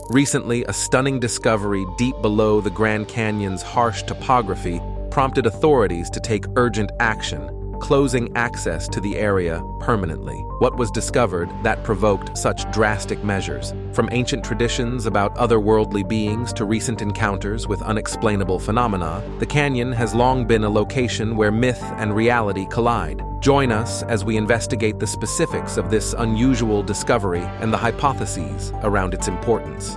Recently, a stunning discovery deep below the Grand Canyon's harsh topography prompted authorities to take urgent action, closing access to the area permanently. What was discovered that provoked such drastic measures? From ancient traditions about otherworldly beings to recent encounters with unexplainable phenomena, the canyon has long been a location where myth and reality collide. Join us as we investigate the specifics of this unusual discovery and the hypotheses around its importance.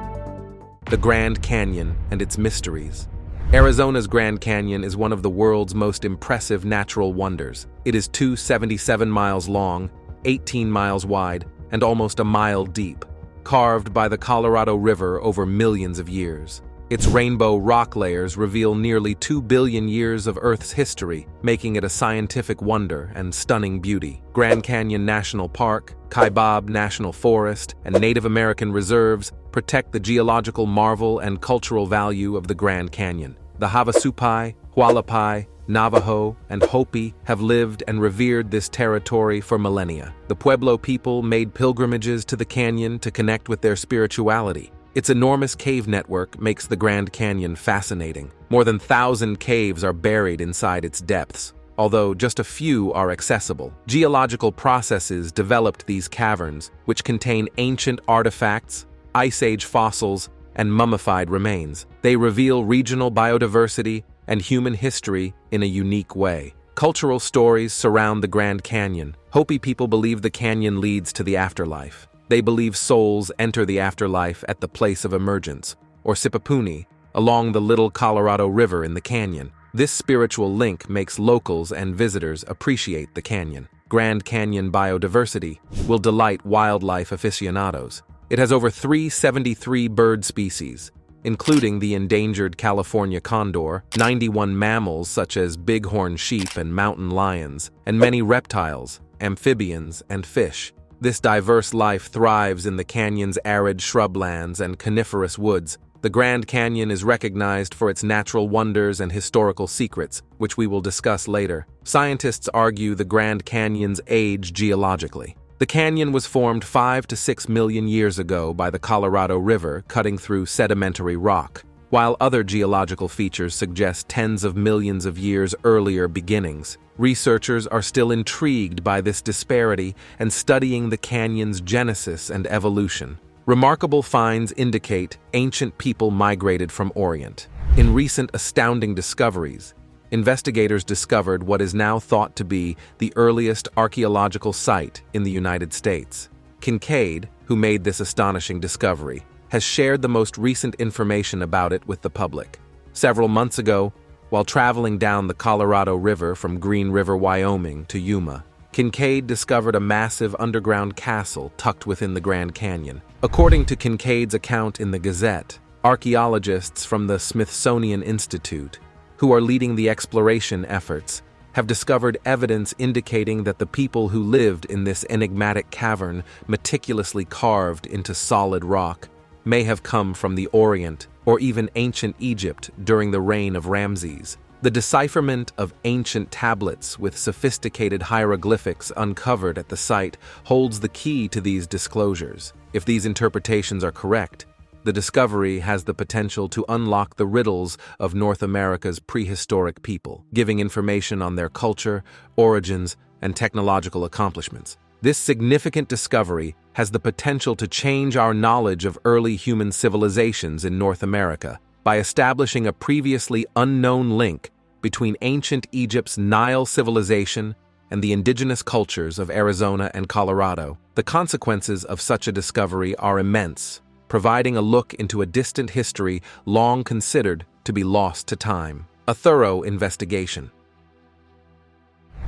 The Grand Canyon and its mysteries. Arizona's Grand Canyon is one of the world's most impressive natural wonders. It is 277 miles long, 18 miles wide, and almost a mile deep, carved by the Colorado River over millions of years. Its rainbow rock layers reveal nearly 2 billion years of Earth's history, making it a scientific wonder and stunning beauty. Grand Canyon National Park, Kaibab National Forest, and Native American reserves protect the geological marvel and cultural value of the Grand Canyon. The Havasupai, Hualapai, Navajo, and Hopi have lived and revered this territory for millennia. The Pueblo people made pilgrimages to the canyon to connect with their spirituality. Its enormous cave network makes the Grand Canyon fascinating. More than 1,000 caves are buried inside its depths, although just a few are accessible. Geological processes developed these caverns, which contain ancient artifacts, Ice Age fossils, and mummified remains. They reveal regional biodiversity and human history in a unique way. Cultural stories surround the Grand Canyon. Hopi people believe the canyon leads to the afterlife. They believe souls enter the afterlife at the place of emergence, or Sipapuni, along the Little Colorado River in the canyon. This spiritual link makes locals and visitors appreciate the canyon. Grand Canyon biodiversity will delight wildlife aficionados. It has over 373 bird species, including the endangered California condor, 91 mammals such as bighorn sheep and mountain lions, and many reptiles, amphibians, and fish. This diverse life thrives in the canyon's arid shrublands and coniferous woods. The Grand Canyon is recognized for its natural wonders and historical secrets, which we will discuss later. Scientists argue the Grand Canyon's age geologically. The canyon was formed 5 to 6 million years ago by the Colorado River cutting through sedimentary rock, while other geological features suggest tens of millions of years earlier beginnings. Researchers are still intrigued by this disparity and studying the canyon's genesis and evolution. Remarkable finds indicate ancient people migrated from Orient. In recent astounding discoveries, investigators discovered what is now thought to be the earliest archaeological site in the United States. Kincaid, who made this astonishing discovery, has shared the most recent information about it with the public. Several months ago, while traveling down the Colorado River from Green River, Wyoming to Yuma, Kincaid discovered a massive underground castle tucked within the Grand Canyon. According to Kincaid's account in the Gazette, archaeologists from the Smithsonian Institute, who are leading the exploration efforts, have discovered evidence indicating that the people who lived in this enigmatic cavern, meticulously carved into solid rock, may have come from the Orient or even ancient Egypt during the reign of Ramses. The decipherment of ancient tablets with sophisticated hieroglyphics uncovered at the site holds the key to these disclosures. If these interpretations are correct, the discovery has the potential to unlock the riddles of North America's prehistoric people, giving information on their culture, origins, and technological accomplishments. This significant discovery has the potential to change our knowledge of early human civilizations in North America by establishing a previously unknown link between ancient Egypt's Nile civilization and the indigenous cultures of Arizona and Colorado. The consequences of such a discovery are immense, providing a look into a distant history long considered to be lost to time. A thorough investigation.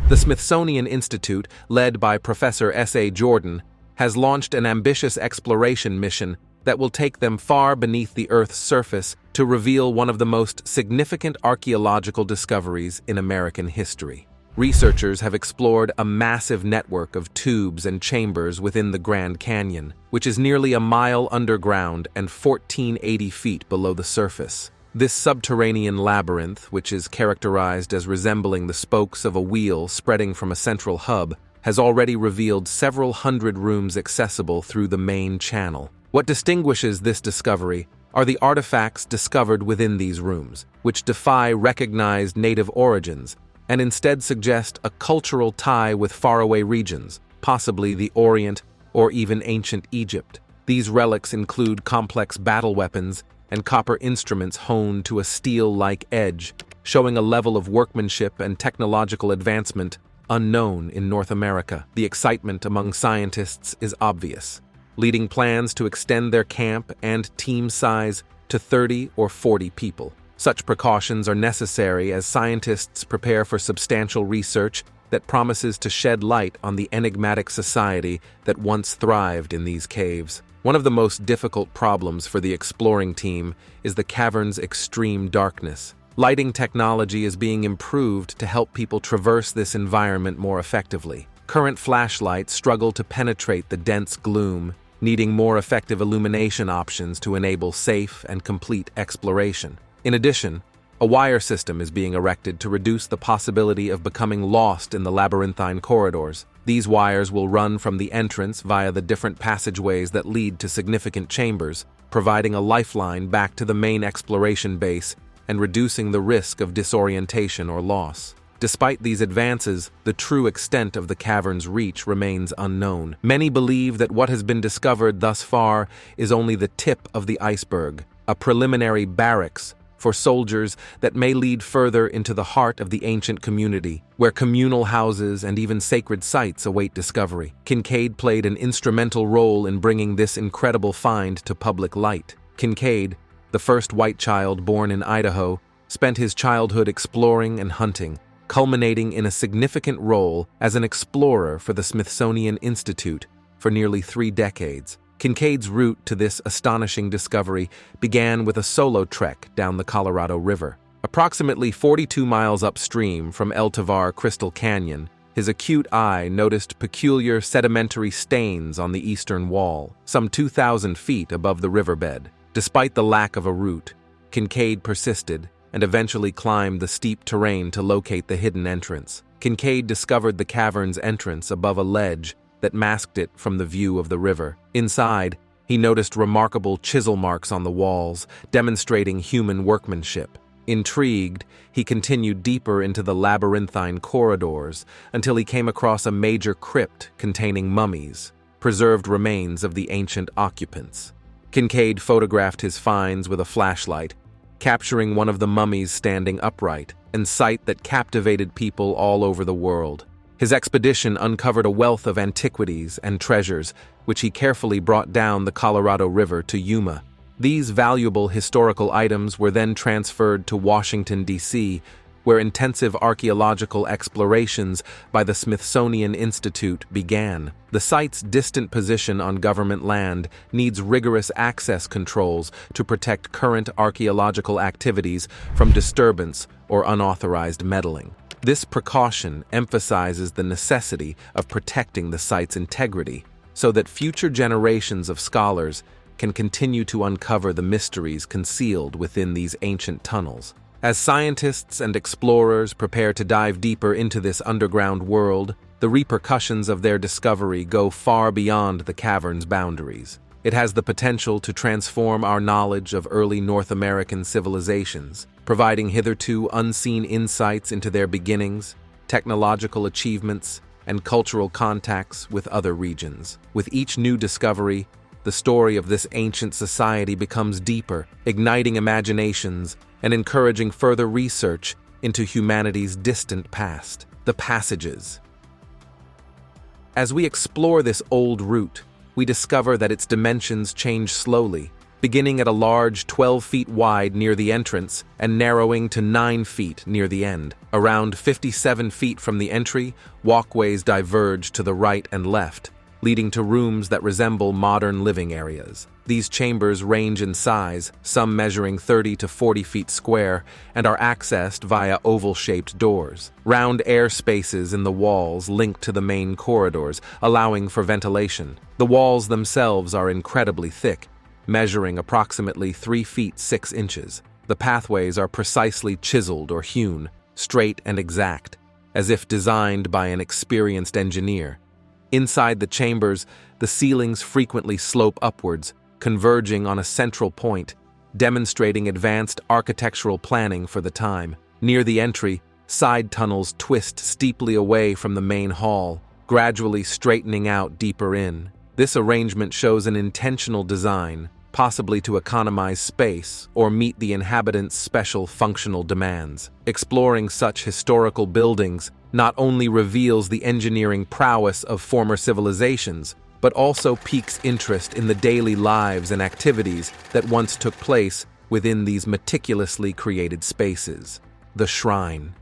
The Smithsonian Institute, led by Professor S.A. Jordan, has launched an ambitious exploration mission that will take them far beneath the Earth's surface to reveal one of the most significant archaeological discoveries in American history. Researchers have explored a massive network of tubes and chambers within the Grand Canyon, which is nearly a mile underground and 1,480 feet below the surface. This subterranean labyrinth, which is characterized as resembling the spokes of a wheel spreading from a central hub, has already revealed several hundred rooms accessible through the main channel. What distinguishes this discovery are the artifacts discovered within these rooms, which defy recognized native origins and instead suggest a cultural tie with faraway regions, possibly the Orient or even ancient Egypt. These relics include complex battle weapons and copper instruments honed to a steel-like edge, showing a level of workmanship and technological advancement unknown in North America. The excitement among scientists is obvious, leading plans to extend their camp and team size to 30 or 40 people. Such precautions are necessary as scientists prepare for substantial research that promises to shed light on the enigmatic society that once thrived in these caves. One of the most difficult problems for the exploring team is the cavern's extreme darkness. Lighting technology is being improved to help people traverse this environment more effectively. Current flashlights struggle to penetrate the dense gloom, needing more effective illumination options to enable safe and complete exploration. In addition, a wire system is being erected to reduce the possibility of becoming lost in the labyrinthine corridors. These wires will run from the entrance via the different passageways that lead to significant chambers, providing a lifeline back to the main exploration base and reducing the risk of disorientation or loss. Despite these advances, the true extent of the cavern's reach remains unknown. Many believe that what has been discovered thus far is only the tip of the iceberg, a preliminary barracks for soldiers that may lead further into the heart of the ancient community, where communal houses and even sacred sites await discovery. Kincaid played an instrumental role in bringing this incredible find to public light. Kincaid, the first white child born in Idaho, spent his childhood exploring and hunting, culminating in a significant role as an explorer for the Smithsonian Institute for nearly 3 decades. Kincaid's route to this astonishing discovery began with a solo trek down the Colorado River. Approximately 42 miles upstream from El Tovar Crystal Canyon, his acute eye noticed peculiar sedimentary stains on the eastern wall, some 2,000 feet above the riverbed. Despite the lack of a route, Kincaid persisted and eventually climbed the steep terrain to locate the hidden entrance. Kincaid discovered the cavern's entrance above a ledge that masked it from the view of the river. Inside, he noticed remarkable chisel marks on the walls, demonstrating human workmanship. Intrigued, he continued deeper into the labyrinthine corridors until he came across a major crypt containing mummies, preserved remains of the ancient occupants. Kincaid photographed his finds with a flashlight, capturing one of the mummies standing upright, a sight that captivated people all over the world. His expedition uncovered a wealth of antiquities and treasures, which he carefully brought down the Colorado River to Yuma. These valuable historical items were then transferred to Washington, D.C., where intensive archaeological explorations by the Smithsonian Institute began. The site's distant position on government land needs rigorous access controls to protect current archaeological activities from disturbance or unauthorized meddling. This precaution emphasizes the necessity of protecting the site's integrity so that future generations of scholars can continue to uncover the mysteries concealed within these ancient tunnels. As scientists and explorers prepare to dive deeper into this underground world, the repercussions of their discovery go far beyond the cavern's boundaries. It has the potential to transform our knowledge of early North American civilizations, providing hitherto unseen insights into their beginnings, technological achievements, and cultural contacts with other regions. With each new discovery, the story of this ancient society becomes deeper, igniting imaginations and encouraging further research into humanity's distant past. The passages. As we explore this old route, we discover that its dimensions change slowly, beginning at a large 12 feet wide near the entrance and narrowing to 9 feet near the end. Around 57 feet from the entry, walkways diverge to the right and left, leading to rooms that resemble modern living areas. These chambers range in size, some measuring 30 to 40 feet square, and are accessed via oval-shaped doors. Round air spaces in the walls link to the main corridors, allowing for ventilation. The walls themselves are incredibly thick, measuring approximately 3 feet 6 inches. The pathways are precisely chiseled or hewn, straight and exact, as if designed by an experienced engineer. Inside the chambers, the ceilings frequently slope upwards, converging on a central point, demonstrating advanced architectural planning for the time. Near the entry, side tunnels twist steeply away from the main hall, gradually straightening out deeper in. This arrangement shows an intentional design, possibly to economize space or meet the inhabitants' special functional demands. Exploring such historical buildings not only reveals the engineering prowess of former civilizations, but also piques interest in the daily lives and activities that once took place within these meticulously created spaces. The shrine.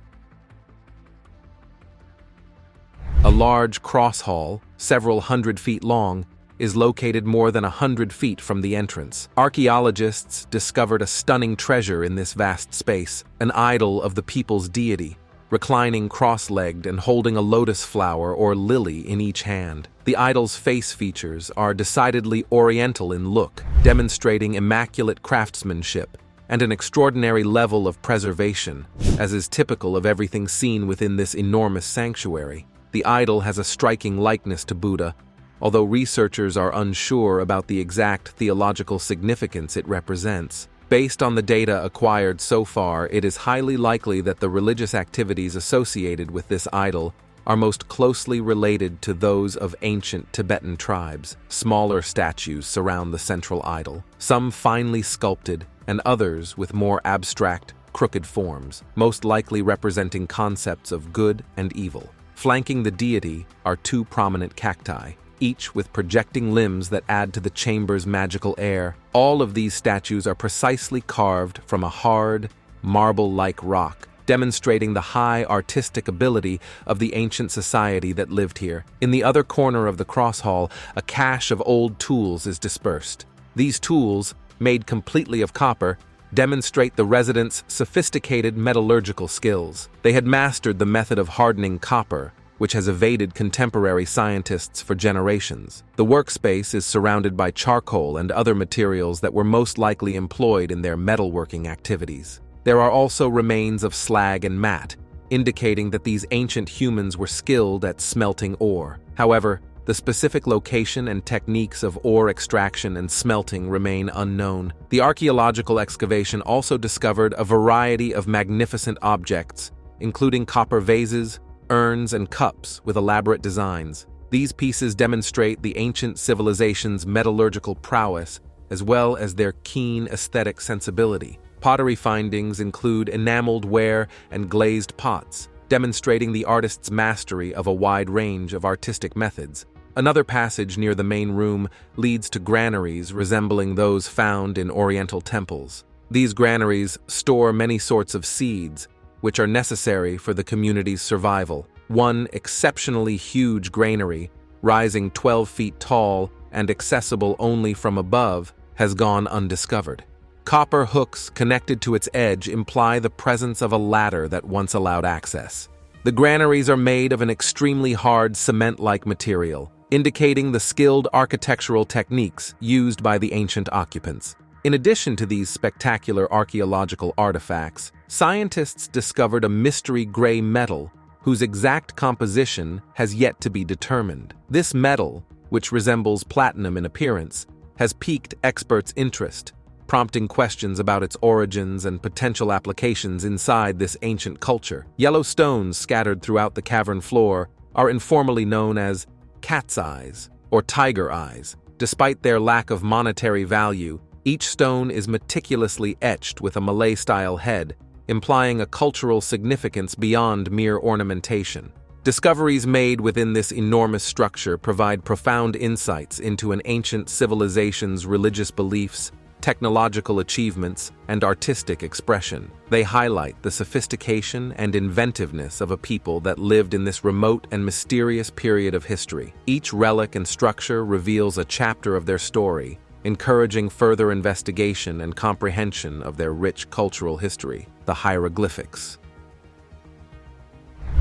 A large cross hall, several hundred feet long, is located more than 100 feet from the entrance. Archaeologists discovered a stunning treasure in this vast space, an idol of the people's deity, reclining cross-legged and holding a lotus flower or lily in each hand. The idol's face features are decidedly oriental in look, demonstrating immaculate craftsmanship and an extraordinary level of preservation, as is typical of everything seen within this enormous sanctuary. The idol has a striking likeness to Buddha, although researchers are unsure about the exact theological significance it represents. Based on the data acquired so far, it is highly likely that the religious activities associated with this idol are most closely related to those of ancient Tibetan tribes. Smaller statues surround the central idol, some finely sculpted and others with more abstract, crooked forms, most likely representing concepts of good and evil. Flanking the deity are two prominent cacti, each with projecting limbs that add to the chamber's magical air. All of these statues are precisely carved from a hard, marble-like rock, demonstrating the high artistic ability of the ancient society that lived here. In the other corner of the cross hall, a cache of old tools is dispersed. These tools, made completely of copper, demonstrate the residents' sophisticated metallurgical skills. They had mastered the method of hardening copper, which has evaded contemporary scientists for generations. The workspace is surrounded by charcoal and other materials that were most likely employed in their metalworking activities. There are also remains of slag and mat, indicating that these ancient humans were skilled at smelting ore. However, the specific location and techniques of ore extraction and smelting remain unknown. The archaeological excavation also discovered a variety of magnificent objects, including copper vases, urns, and cups with elaborate designs. These pieces demonstrate the ancient civilization's metallurgical prowess, as well as their keen aesthetic sensibility. Pottery findings include enameled ware and glazed pots, demonstrating the artist's mastery of a wide range of artistic methods. Another passage near the main room leads to granaries resembling those found in Oriental temples. These granaries store many sorts of seeds, which are necessary for the community's survival. One exceptionally huge granary, rising 12 feet tall and accessible only from above, has gone undiscovered. Copper hooks connected to its edge imply the presence of a ladder that once allowed access. The granaries are made of an extremely hard cement-like material, indicating the skilled architectural techniques used by the ancient occupants. In addition to these spectacular archaeological artifacts, scientists discovered a mystery gray metal whose exact composition has yet to be determined. This metal, which resembles platinum in appearance, has piqued experts' interest, prompting questions about its origins and potential applications inside this ancient culture. Yellow stones scattered throughout the cavern floor are informally known as cat's eyes or tiger eyes. Despite their lack of monetary value, each stone is meticulously etched with a Malay-style head, implying a cultural significance beyond mere ornamentation. Discoveries made within this enormous structure provide profound insights into an ancient civilization's religious beliefs, technological achievements, and artistic expression. They highlight the sophistication and inventiveness of a people that lived in this remote and mysterious period of history. Each relic and structure reveals a chapter of their story, encouraging further investigation and comprehension of their rich cultural history. The hieroglyphics.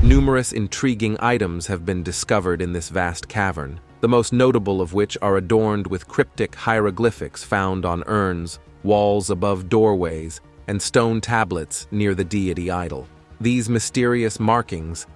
Numerous intriguing items have been discovered in this vast cavern, the most notable of which are adorned with cryptic hieroglyphics found on urns, walls above doorways, and stone tablets near the deity idol. These mysterious markings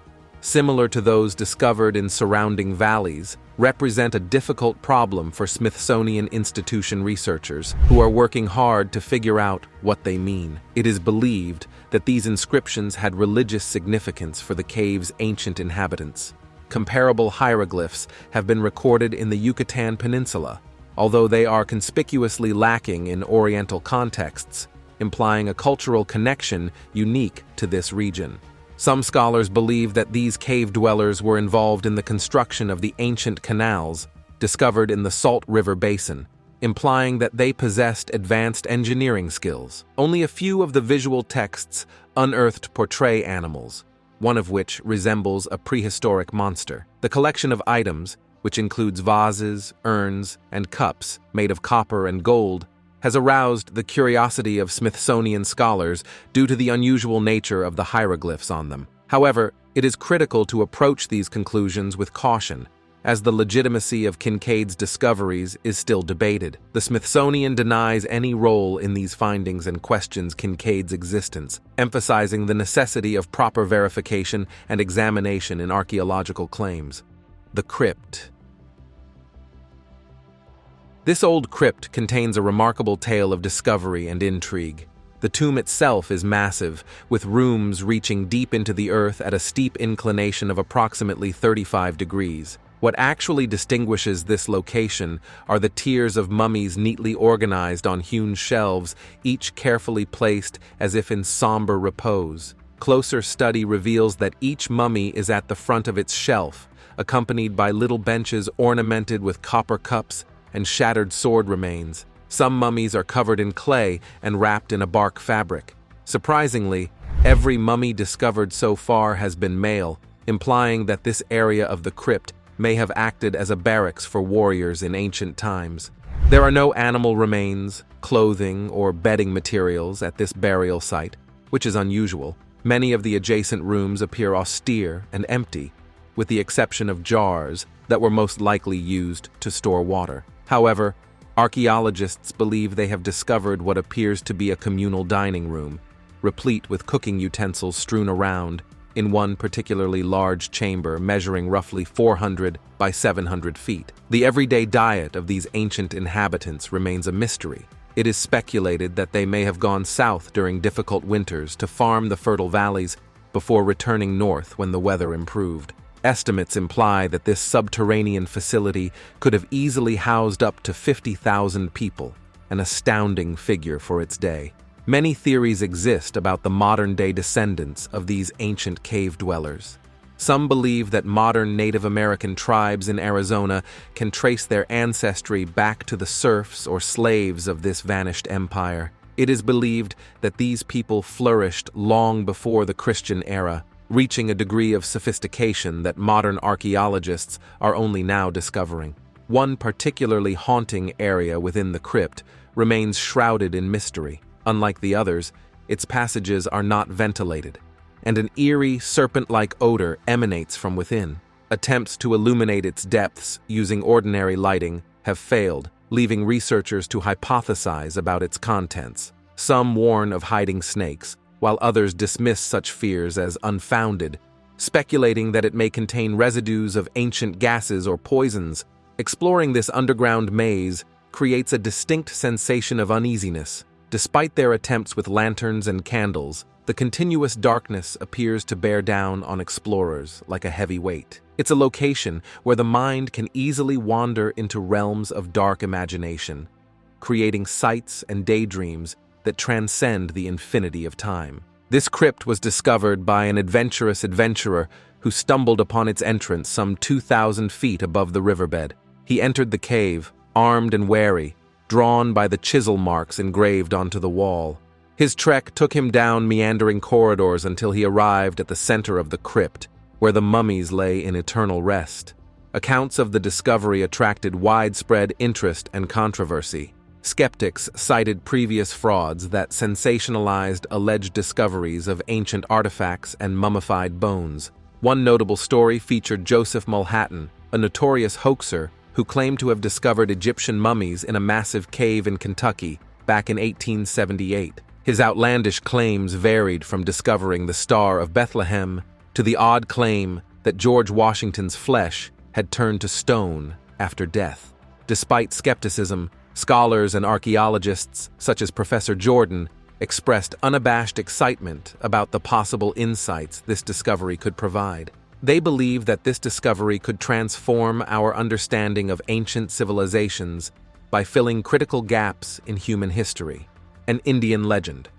similar to those discovered in surrounding valleys, represent a difficult problem for Smithsonian Institution researchers who are working hard to figure out what they mean. It is believed that these inscriptions had religious significance for the cave's ancient inhabitants. Comparable hieroglyphs have been recorded in the Yucatan Peninsula, although they are conspicuously lacking in Oriental contexts, implying a cultural connection unique to this region. Some scholars believe that these cave dwellers were involved in the construction of the ancient canals discovered in the Salt River Basin, implying that they possessed advanced engineering skills. Only a few of the visual texts unearthed portray animals, one of which resembles a prehistoric monster. The collection of items, which includes vases, urns, and cups made of copper and gold, has aroused the curiosity of Smithsonian scholars due to the unusual nature of the hieroglyphs on them. However, it is critical to approach these conclusions with caution, as the legitimacy of Kincaid's discoveries is still debated. The Smithsonian denies any role in these findings and questions Kincaid's existence, emphasizing the necessity of proper verification and examination in archaeological claims. The Crypt. This old crypt contains a remarkable tale of discovery and intrigue. The tomb itself is massive, with rooms reaching deep into the earth at a steep inclination of approximately 35 degrees. What actually distinguishes this location are the tiers of mummies neatly organized on hewn shelves, each carefully placed as if in somber repose. Closer study reveals that each mummy is at the front of its shelf, accompanied by little benches ornamented with copper cups and shattered sword remains. Some mummies are covered in clay and wrapped in a bark fabric. Surprisingly, every mummy discovered so far has been male, implying that this area of the crypt may have acted as a barracks for warriors in ancient times. There are no animal remains, clothing, or bedding materials at this burial site, which is unusual. Many of the adjacent rooms appear austere and empty, with the exception of jars that were most likely used to store water. However, archaeologists believe they have discovered what appears to be a communal dining room, replete with cooking utensils strewn around in one particularly large chamber measuring roughly 400 by 700 feet. The everyday diet of these ancient inhabitants remains a mystery. It is speculated that they may have gone south during difficult winters to farm the fertile valleys before returning north when the weather improved. Estimates imply that this subterranean facility could have easily housed up to 50,000 people, an astounding figure for its day. Many theories exist about the modern-day descendants of these ancient cave dwellers. Some believe that modern Native American tribes in Arizona can trace their ancestry back to the serfs or slaves of this vanished empire. It is believed that these people flourished long before the Christian era, reaching a degree of sophistication that modern archaeologists are only now discovering. One particularly haunting area within the crypt remains shrouded in mystery. Unlike the others, its passages are not ventilated, and an eerie, serpent-like odor emanates from within. Attempts to illuminate its depths using ordinary lighting have failed, leaving researchers to hypothesize about its contents. Some warn of hiding snakes, while others dismiss such fears as unfounded, speculating that it may contain residues of ancient gases or poisons. Exploring this underground maze creates a distinct sensation of uneasiness. Despite their attempts with lanterns and candles, the continuous darkness appears to bear down on explorers like a heavy weight. It's a location where the mind can easily wander into realms of dark imagination, creating sights and daydreams that transcend the infinity of time. This crypt was discovered by an adventurous adventurer who stumbled upon its entrance some 2,000 feet above the riverbed. He entered the cave, armed and wary, drawn by the chisel marks engraved onto the wall. His trek took him down meandering corridors until he arrived at the center of the crypt, where the mummies lay in eternal rest. Accounts of the discovery attracted widespread interest and controversy. Skeptics cited previous frauds that sensationalized alleged discoveries of ancient artifacts and mummified bones. One notable story featured Joseph Mulhattan, a notorious hoaxer who claimed to have discovered Egyptian mummies in a massive cave in Kentucky back in 1878. His outlandish claims varied from discovering the Star of Bethlehem to the odd claim that George Washington's flesh had turned to stone after death. Despite skepticism, scholars and archaeologists, such as Professor Jordan, expressed unabashed excitement about the possible insights this discovery could provide. They believe that this discovery could transform our understanding of ancient civilizations by filling critical gaps in human history. An Indian legend.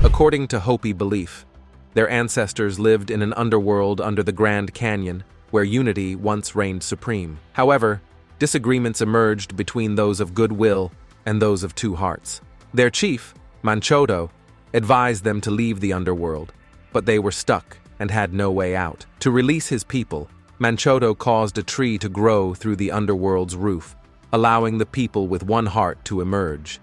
According to Hopi belief, their ancestors lived in an underworld under the Grand Canyon, where unity once reigned supreme. However, disagreements emerged between those of goodwill and those of two hearts. Their chief, Manchodo, advised them to leave the underworld, but they were stuck and had no way out. To release his people, Manchodo caused a tree to grow through the underworld's roof, allowing the people with one heart to emerge.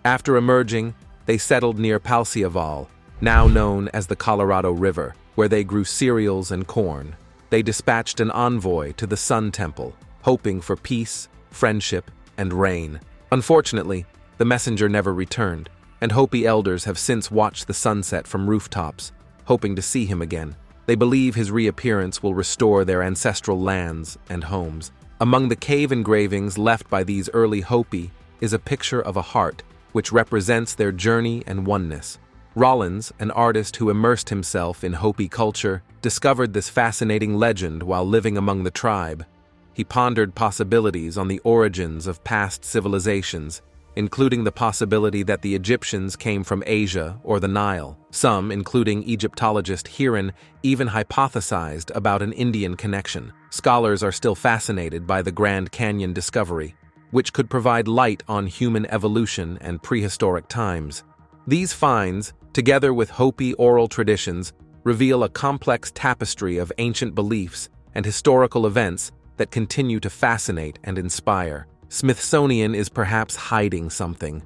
After emerging, they settled near Palciaval, now known as the Colorado River, where they grew cereals and corn. They dispatched an envoy to the Sun Temple, hoping for peace, friendship, and rain. Unfortunately, the messenger never returned, and Hopi elders have since watched the sunset from rooftops, hoping to see him again. They believe his reappearance will restore their ancestral lands and homes. Among the cave engravings left by these early Hopi is a picture of a heart, which represents their journey and oneness. Rollins, an artist who immersed himself in Hopi culture, discovered this fascinating legend while living among the tribe. He pondered possibilities on the origins of past civilizations, including the possibility that the Egyptians came from Asia or the Nile. Some, including Egyptologist Heron, even hypothesized about an Indian connection. Scholars are still fascinated by the Grand Canyon discovery, which could provide light on human evolution and prehistoric times. These finds, together with Hopi oral traditions, reveal a complex tapestry of ancient beliefs and historical events that continue to fascinate and inspire. Smithsonian is perhaps hiding something.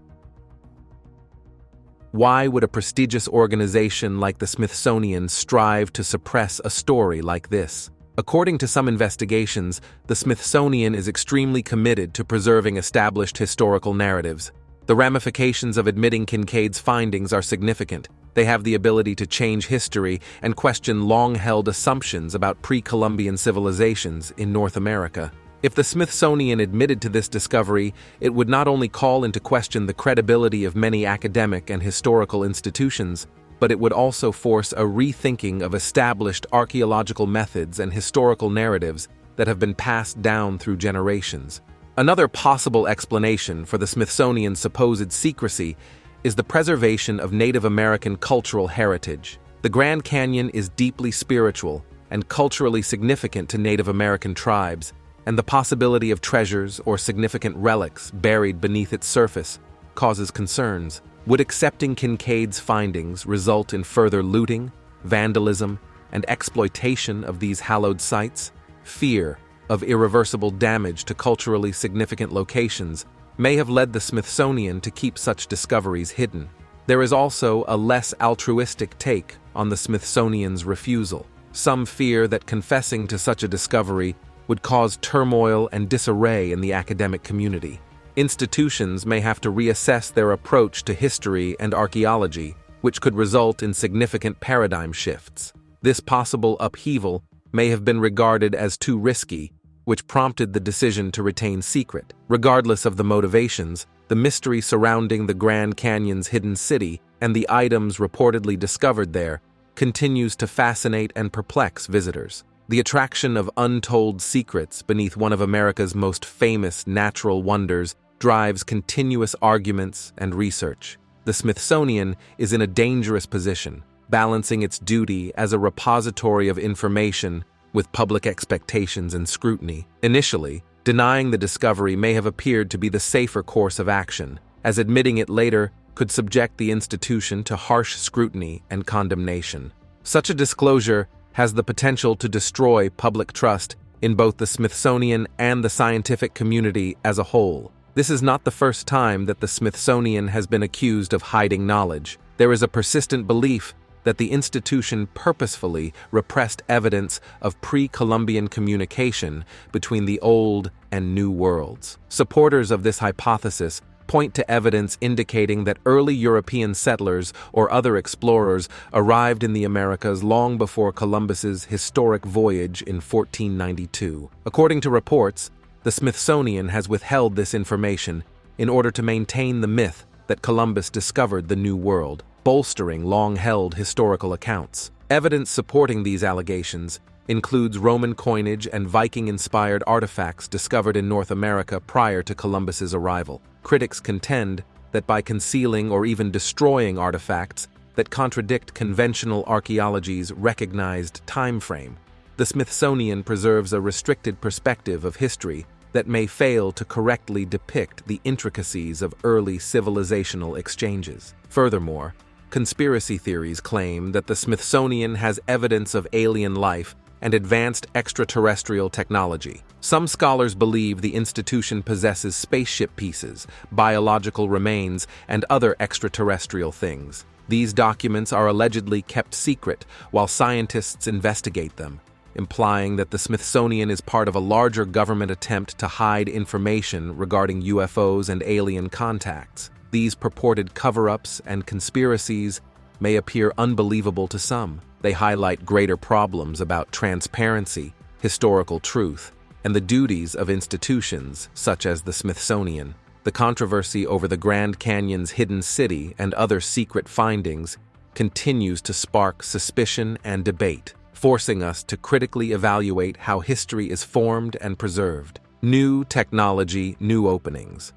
Why would a prestigious organization like the Smithsonian strive to suppress a story like this? According to some investigations, the Smithsonian is extremely committed to preserving established historical narratives. The ramifications of admitting Kincaid's findings are significant. They have the ability to change history and question long-held assumptions about pre-Columbian civilizations in North America. If the Smithsonian admitted to this discovery, it would not only call into question the credibility of many academic and historical institutions, but it would also force a rethinking of established archaeological methods and historical narratives that have been passed down through generations. Another possible explanation for the Smithsonian's supposed secrecy is the preservation of Native American cultural heritage. The Grand Canyon is deeply spiritual and culturally significant to Native American tribes, and the possibility of treasures or significant relics buried beneath its surface causes concerns. Would accepting Kincaid's findings result in further looting, vandalism, and exploitation of these hallowed sites? Fear of irreversible damage to culturally significant locations may have led the Smithsonian to keep such discoveries hidden. There is also a less altruistic take on the Smithsonian's refusal. Some fear that confessing to such a discovery would cause turmoil and disarray in the academic community. Institutions may have to reassess their approach to history and archaeology, which could result in significant paradigm shifts. This possible upheaval may have been regarded as too risky, which prompted the decision to retain secret. Regardless of the motivations, the mystery surrounding the Grand Canyon's hidden city and the items reportedly discovered there continues to fascinate and perplex visitors. The attraction of untold secrets beneath one of America's most famous natural wonders drives continuous arguments and research. The Smithsonian is in a dangerous position, balancing its duty as a repository of information with public expectations and scrutiny. Initially, denying the discovery may have appeared to be the safer course of action, as admitting it later could subject the institution to harsh scrutiny and condemnation. Such a disclosure has the potential to destroy public trust in both the Smithsonian and the scientific community as a whole. This is not the first time that the Smithsonian has been accused of hiding knowledge. There is a persistent belief that the institution purposefully repressed evidence of pre-Columbian communication between the Old and New Worlds. Supporters of this hypothesis point to evidence indicating that early European settlers or other explorers arrived in the Americas long before Columbus's historic voyage in 1492. According to reports, the Smithsonian has withheld this information in order to maintain the myth that Columbus discovered the New World, bolstering long-held historical accounts. Evidence supporting these allegations includes Roman coinage and Viking-inspired artifacts discovered in North America prior to Columbus's arrival. Critics contend that by concealing or even destroying artifacts that contradict conventional archaeology's recognized time frame, the Smithsonian preserves a restricted perspective of history that may fail to correctly depict the intricacies of early civilizational exchanges. Furthermore, conspiracy theories claim that the Smithsonian has evidence of alien life and advanced extraterrestrial technology. Some scholars believe the institution possesses spaceship pieces, biological remains, and other extraterrestrial things. These documents are allegedly kept secret while scientists investigate them, implying that the Smithsonian is part of a larger government attempt to hide information regarding UFOs and alien contacts. These purported cover-ups and conspiracies may appear unbelievable to some. They highlight greater problems about transparency, historical truth, and the duties of institutions such as the Smithsonian. The controversy over the Grand Canyon's hidden city and other secret findings continues to spark suspicion and debate, forcing us to critically evaluate how history is formed and preserved. New technology, new openings.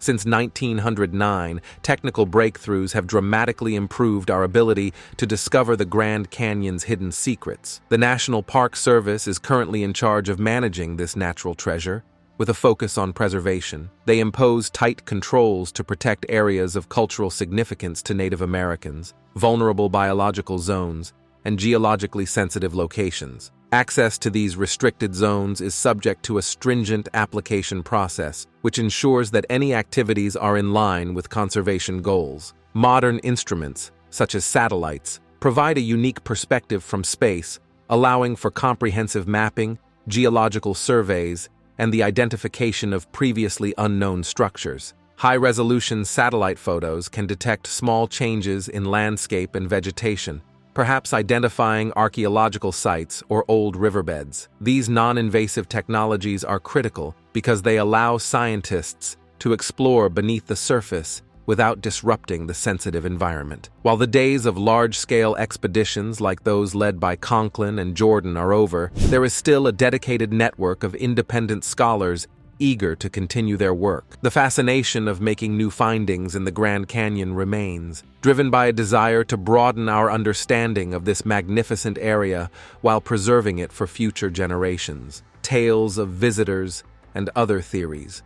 Since 1909, technical breakthroughs have dramatically improved our ability to discover the Grand Canyon's hidden secrets. The National Park Service is currently in charge of managing this natural treasure, with a focus on preservation. They impose tight controls to protect areas of cultural significance to Native Americans, vulnerable biological zones, and geologically sensitive locations. Access to these restricted zones is subject to a stringent application process, which ensures that any activities are in line with conservation goals. Modern instruments, such as satellites, provide a unique perspective from space, allowing for comprehensive mapping, geological surveys, and the identification of previously unknown structures. High-resolution satellite photos can detect small changes in landscape and vegetation, perhaps identifying archaeological sites or old riverbeds. These non-invasive technologies are critical because they allow scientists to explore beneath the surface without disrupting the sensitive environment. While the days of large-scale expeditions like those led by Conklin and Jordan are over, there is still a dedicated network of independent scholars eager to continue their work. The fascination of making new findings in the Grand Canyon remains, driven by a desire to broaden our understanding of this magnificent area while preserving it for future generations. Tales of visitors and other theories.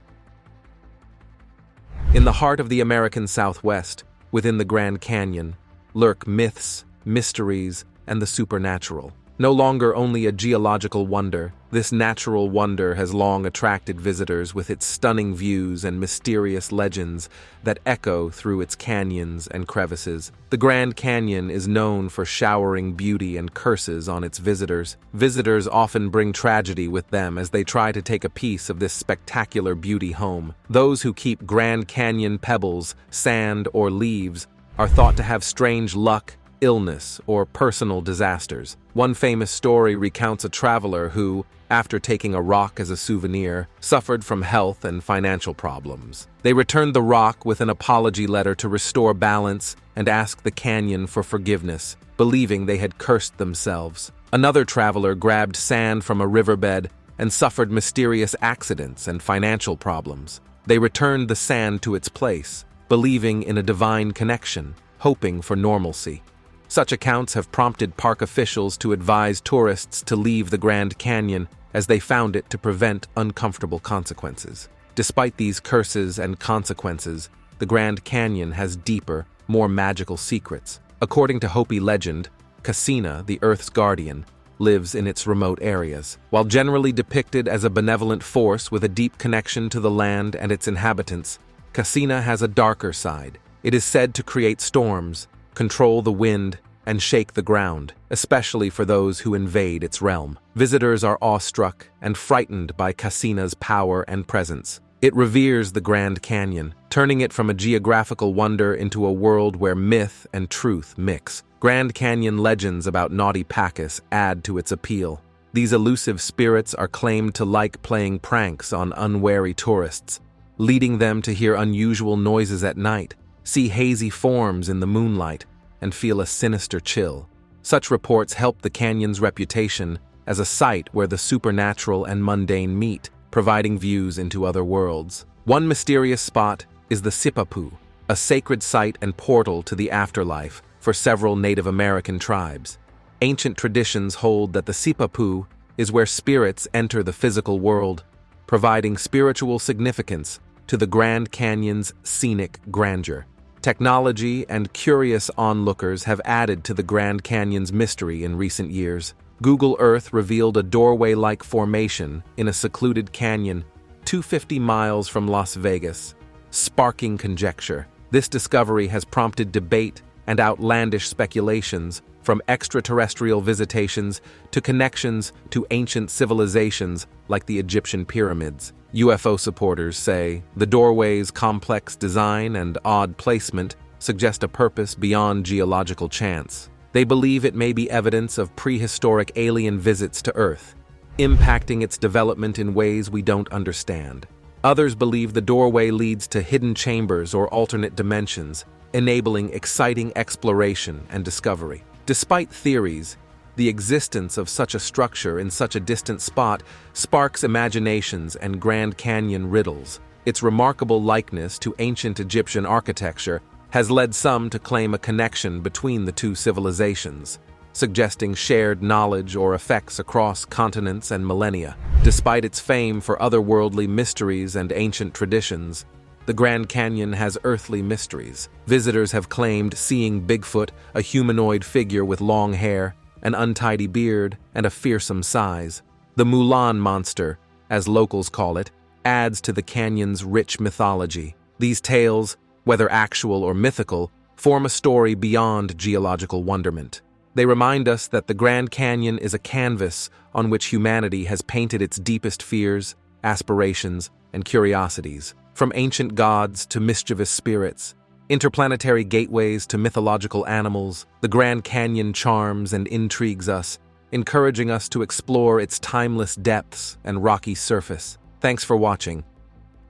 In the heart of the American Southwest, within the Grand Canyon, lurk myths, mysteries, and the supernatural. No longer only a geological wonder, this natural wonder has long attracted visitors with its stunning views and mysterious legends that echo through its canyons and crevices. The Grand Canyon is known for showering beauty and curses on its visitors. Visitors often bring tragedy with them as they try to take a piece of this spectacular beauty home. Those who keep Grand Canyon pebbles, sand, or leaves are thought to have strange luck, illness, or personal disasters. One famous story recounts a traveler who, after taking a rock as a souvenir, suffered from health and financial problems. They returned the rock with an apology letter to restore balance and ask the canyon for forgiveness, believing they had cursed themselves. Another traveler grabbed sand from a riverbed and suffered mysterious accidents and financial problems. They returned the sand to its place, believing in a divine connection, hoping for normalcy. Such accounts have prompted park officials to advise tourists to leave the Grand Canyon as they found it to prevent uncomfortable consequences. Despite these curses and consequences, the Grand Canyon has deeper, more magical secrets. According to Hopi legend, Cassina, the Earth's guardian, lives in its remote areas. While generally depicted as a benevolent force with a deep connection to the land and its inhabitants, Cassina has a darker side. It is said to create storms, control the wind, and shake the ground, especially for those who invade its realm. Visitors are awestruck and frightened by Cassina's power and presence. It reveres the Grand Canyon, turning it from a geographical wonder into a world where myth and truth mix. Grand Canyon legends about naughty Pacus add to its appeal. These elusive spirits are claimed to like playing pranks on unwary tourists, leading them to hear unusual noises at night, see hazy forms in the moonlight, and feel a sinister chill. Such reports help the canyon's reputation as a site where the supernatural and mundane meet, providing views into other worlds. One mysterious spot is the Sipapu, a sacred site and portal to the afterlife for several Native American tribes. Ancient traditions hold that the Sipapu is where spirits enter the physical world, providing spiritual significance to the Grand Canyon's scenic grandeur. Technology and curious onlookers have added to the Grand Canyon's mystery in recent years. Google Earth revealed a doorway-like formation in a secluded canyon 250 miles from Las Vegas, sparking conjecture. This discovery has prompted debate and outlandish speculations, from extraterrestrial visitations to connections to ancient civilizations like the Egyptian pyramids. UFO supporters say the doorway's complex design and odd placement suggest a purpose beyond geological chance. They believe it may be evidence of prehistoric alien visits to Earth, impacting its development in ways we don't understand. Others believe the doorway leads to hidden chambers or alternate dimensions, enabling exciting exploration and discovery. Despite theories, the existence of such a structure in such a distant spot sparks imaginations and Grand Canyon riddles. Its remarkable likeness to ancient Egyptian architecture has led some to claim a connection between the two civilizations, suggesting shared knowledge or effects across continents and millennia. Despite its fame for otherworldly mysteries and ancient traditions, the Grand Canyon has earthly mysteries. Visitors have claimed seeing Bigfoot, a humanoid figure with long hair, an untidy beard, and a fearsome size. The Mulan monster, as locals call it, adds to the canyon's rich mythology. These tales, whether actual or mythical, form a story beyond geological wonderment. They remind us that the Grand Canyon is a canvas on which humanity has painted its deepest fears, aspirations, and curiosities. From ancient gods to mischievous spirits, interplanetary gateways to mythological animals, the Grand Canyon charms and intrigues us, encouraging us to explore its timeless depths and rocky surface. Thanks for watching.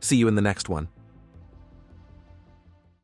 See you in the next one.